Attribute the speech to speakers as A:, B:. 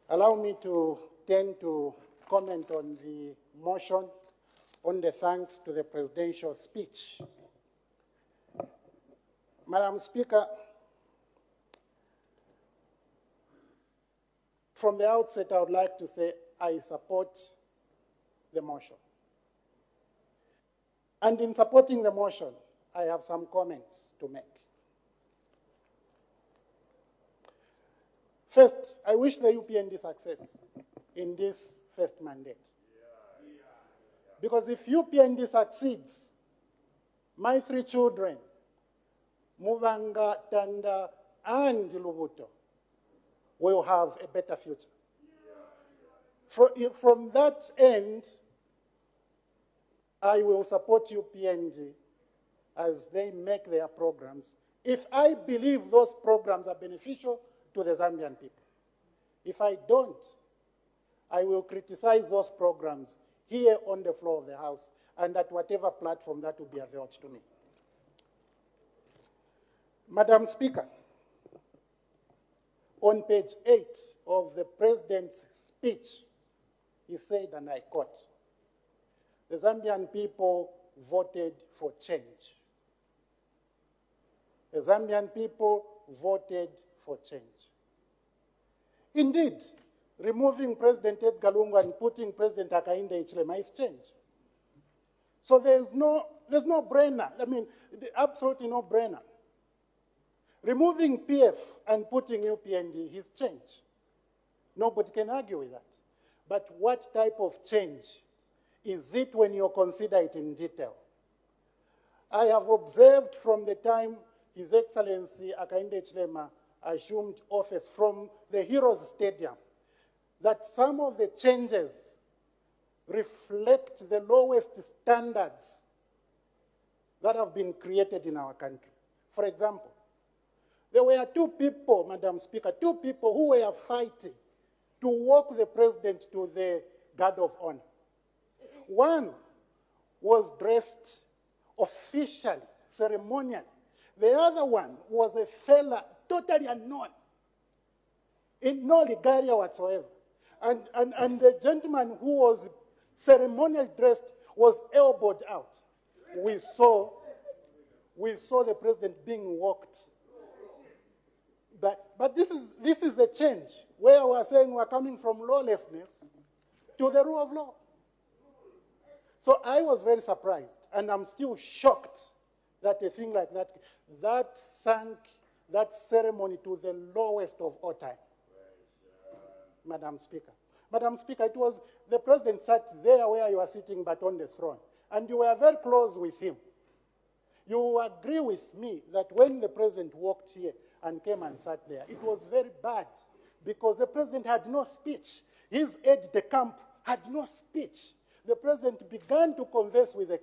A: Allow me to tend to comment on the motion on the thanks to the presidential speech. Madam Speaker, from the outset, I would like to say I support the motion. And in supporting the motion, I have some comments to make. First, I wish the UPND success in this first mandate. Because if UPND succeeds, my 3 children, Muvanga, Tanda, and Lubuto, will have a better future. From that end, I will support UPND as they make their programs, if I believe those programs are beneficial to the Zambian people. If I don't, I will criticize those programs here on the floor of the House and at whatever platform that will be available to me. Madam Speaker, on page 8 of the President's speech, he said, and I quote, "The Zambian people voted for change." The Zambian people voted for change. Indeed, removing President Edgar Lungu and putting President Hakainde Hichilema is change. So there's no brainer. I mean, absolutely no brainer. Removing PF and putting UPND is change. Nobody can argue with that. But what type of change is it when you consider it in detail? I have observed from the time His Excellency Hakainde Hichilema assumed office from the Heroes Stadium that some of the changes reflect the lowest standards that have been created in our country. For example, there were 2 people, Madam Speaker, 2 people who were fighting to walk the president to the Guard of Honor. One was dressed officially, ceremonially. The other one was a fella totally unknown, in no regalia whatsoever. And the gentleman who was ceremonially dressed was elbowed out. We saw the president being walked. But this is a change where we're saying we're coming from lawlessness to the rule of law. So I was very surprised, and I'm still shocked that a thing like that sank that ceremony to the lowest of all time. Madam Speaker. Madam Speaker, it was the president sat there where you are sitting, but on the throne, and you were very close with him. You will agree with me that when the president walked here and came and sat there, it was very bad because the president had no speech. His aide de camp had no speech. The president began to converse with the